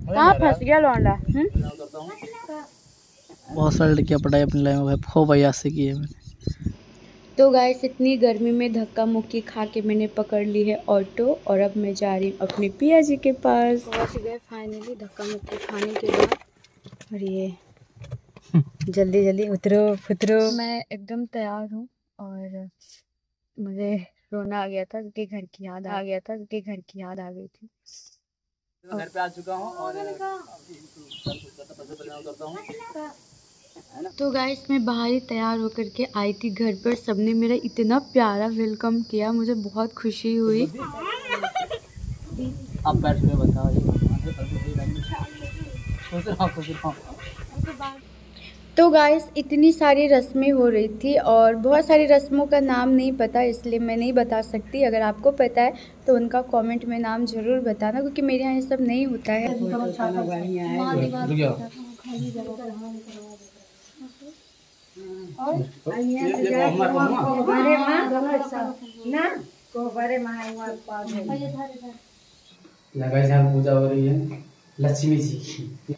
कहाँ फंस गया लौंडा? बहुत सारी लड़कियाँ पढ़ाई अपनी लाइफ में खूब अयास से की है मैंने। तो गाइस इतनी गर्मी में धक्का मुक्की खा के मैंने पकड़ ली है ऑटो और अब मैं जा रही हूँ अपने पिया जी के पास। पहुँच गए फाइनली धक्का मुक्की खाने के बाद। और ये जल्दी जल्दी उतरो उतरो। मैं एकदम तैयार हूँ और मुझे रोना आ गया था क्योंकि घर की याद आ गई थी। घर पे आ चुका हूँ और तो गाइस मैं बाहर ही तैयार होकर के आई थी घर पर। सबने मेरा इतना प्यारा वेलकम किया, मुझे बहुत खुशी हुई। आप बैठ के बताओ। तो गाइस इतनी सारी रस्में हो रही थी और बहुत सारी रस्मों का नाम नहीं पता, इसलिए मैं नहीं बता सकती। अगर आपको पता है तो उनका कमेंट में नाम ज़रूर बताना, क्योंकि मेरे यहाँ ये सब नहीं होता है। पूजा हो रही है लक्ष्मी जी की।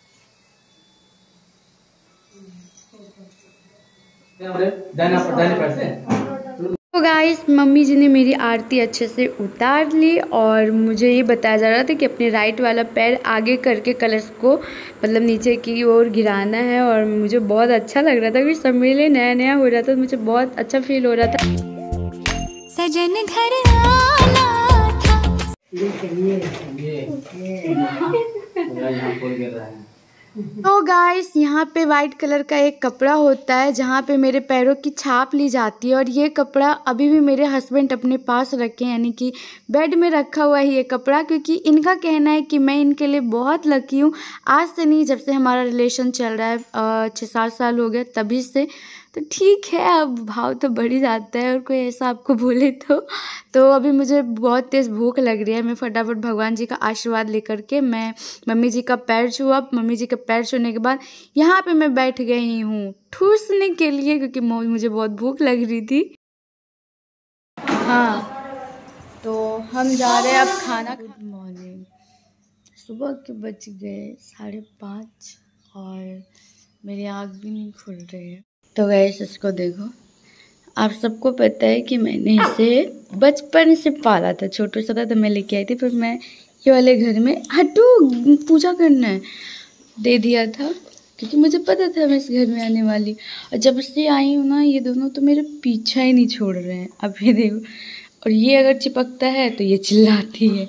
तो गाइस मम्मी जी ने मेरी आरती अच्छे से उतार ली और मुझे ये बताया जा रहा था कि अपने राइट वाला पैर आगे करके कलश को मतलब नीचे की ओर गिराना है। और मुझे बहुत अच्छा लग रहा था क्योंकि सब मेरे लिए नया नया हो रहा था, मुझे बहुत अच्छा फील हो रहा था। सजन घर आना था। तो गाइस यहाँ पे वाइट कलर का एक कपड़ा होता है जहाँ पे मेरे पैरों की छाप ली जाती है और ये कपड़ा अभी भी मेरे हस्बैंड अपने पास रखे हैं, यानी कि बेड में रखा हुआ है ये कपड़ा, क्योंकि इनका कहना है कि मैं इनके लिए बहुत लकी हूँ। आज से नहीं, जब से हमारा रिलेशन चल रहा है 6-7 साल हो गए तभी से। तो ठीक है, अब भाव तो बढ़ ही जाता है और कोई ऐसा आपको बोले तो अभी मुझे बहुत तेज़ भूख लग रही है। मैं फटाफट भगवान जी का आशीर्वाद लेकर के मैं मम्मी जी का पैर छुआ। मम्मी जी का पैर छूने के बाद यहाँ पे मैं बैठ गई हूँ ठूसने के लिए, क्योंकि मुझे बहुत भूख लग रही थी। हाँ, तो हम जा रहे हैं अब खाना। Good morning. सुबह के बज गए 5:30 और मेरी आँख भी नहीं खुल रही है। तो गैस इसको देखो, आप सबको पता है कि मैंने इसे बचपन से पाला था, छोटा सा था तो मैं लेके आई थी, फिर मैं ये वाले घर में हटू पूजा करना है दे दिया था, क्योंकि मुझे पता था मैं इस घर में आने वाली। और जब से आई हूँ ना, ये दोनों तो मेरे पीछा ही नहीं छोड़ रहे हैं। अब ये देखो, और ये अगर चिपकता है तो ये चिल्लाती है।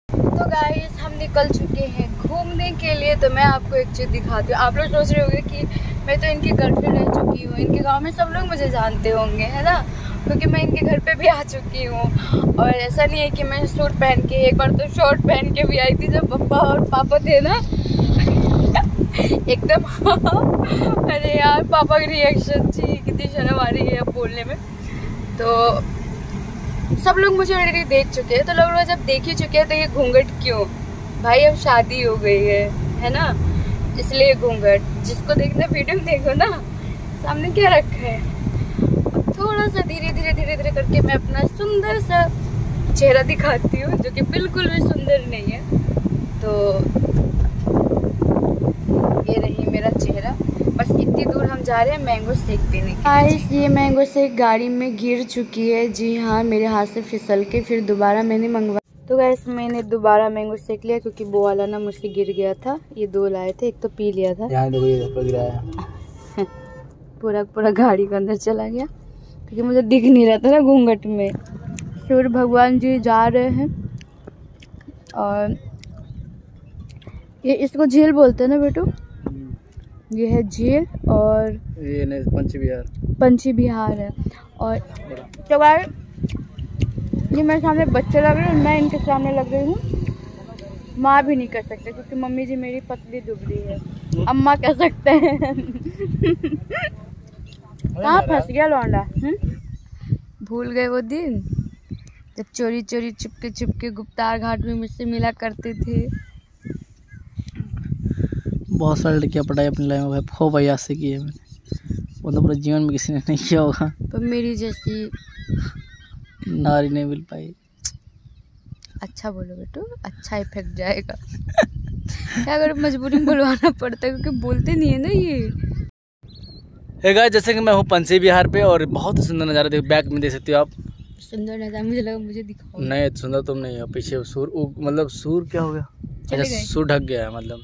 तो गाइस हम निकल चुके हैं घूमने के लिए। तो मैं आपको एक चीज़ दिखाती हूँ। आप लोग सोच रहे होंगे कि मैं तो इनकी गर्लफ्रेंड रह चुकी हूँ, इनके गांव में सब लोग मुझे जानते होंगे, है ना, क्योंकि मैं इनके घर पे भी आ चुकी हूँ। और ऐसा नहीं है कि मैं सूट पहन के, एक बार तो शॉर्ट पहन के भी आई थी जब पप्पा और पापा थे ना एकदम अरे यार पापा की रिएक्शन थी, कितनी शर्म आ रही है अब बोलने में। तो सब लोग मुझे ऑलरेडी देख चुके हैं, तो लोग जब देख ही चुके हैं तो ये घूंघट क्यों भाई, अब शादी हो गई है ना, इसलिए घूंघट। जिसको देखना वीडियो में देखो ना, सामने क्या रखा है। अब थोड़ा सा धीरे धीरे करके मैं अपना सुंदर सा चेहरा दिखाती हूँ, जो कि बिल्कुल भी सुंदर नहीं है। तो ये रही मेरा चेहरा। बस इतनी दूर हम जा रहे हैं मैंगो शेक पीने के लिए। ये मैंगो शेक गाड़ी में गिर चुकी है, जी हाँ, मेरे हाथ से फिसल के फिर दोबारा मैंने मंगवा। तो गाइस मैंने दोबारा मैंगो शेक लिया क्योंकि वो वाला ना मुझसे गिर गया था। ये 2 लाए थे, एक तो पी लिया था। पूरा गाड़ी के अंदर चला गया क्योंकि मुझे दिख नहीं रहा था ना घूंघट में। सूर्य भगवान जी जा रहे हैं और ये इसको झील बोलते हैं ना बेटू, ये है झील और ये पंछी विहार है। और तो गाइस ये मेरे सामने बच्चे लग रहे हैं, मैं इनके सामने लग रही हूँ माँ भी नहीं कर सकते क्योंकि मम्मी जी मेरी पतली दुबली है, अम्मा कह सकते हैं। कहाँ फंस गया लौंडा? भूल गए वो दिन जब चोरी चुपके गुप्तार घाट में मुझसे मिला करते थे। बहुत सारी लड़कियाँ पढ़ाई अपनी लाइफ में खूब अयास से की है मैंने, वो तो पूरे जीवन में किसी ने नहीं किया होगा। पर मेरी जैसी नारी नहीं मिल पाई। अच्छा बोलो बेटू, अच्छा इफेक्ट जाएगा। क्या करो, मजबूरी में बुलवाना पड़ता है क्योंकि बोलते नहीं है ना ये। हे गाइस, जैसे कि मैं हूँ पंछी विहार पे और बहुत ही सुंदर नज़ारा देखो, बैक में देख सकते हो आप। सुंदर नज़ारा मुझे लगा मुझे दिखाओ। नहीं सुंदर तुम नहीं हो, पीछे सूर मतलब सूर क्या हो गया, अच्छा सूर ढक गया है मतलब।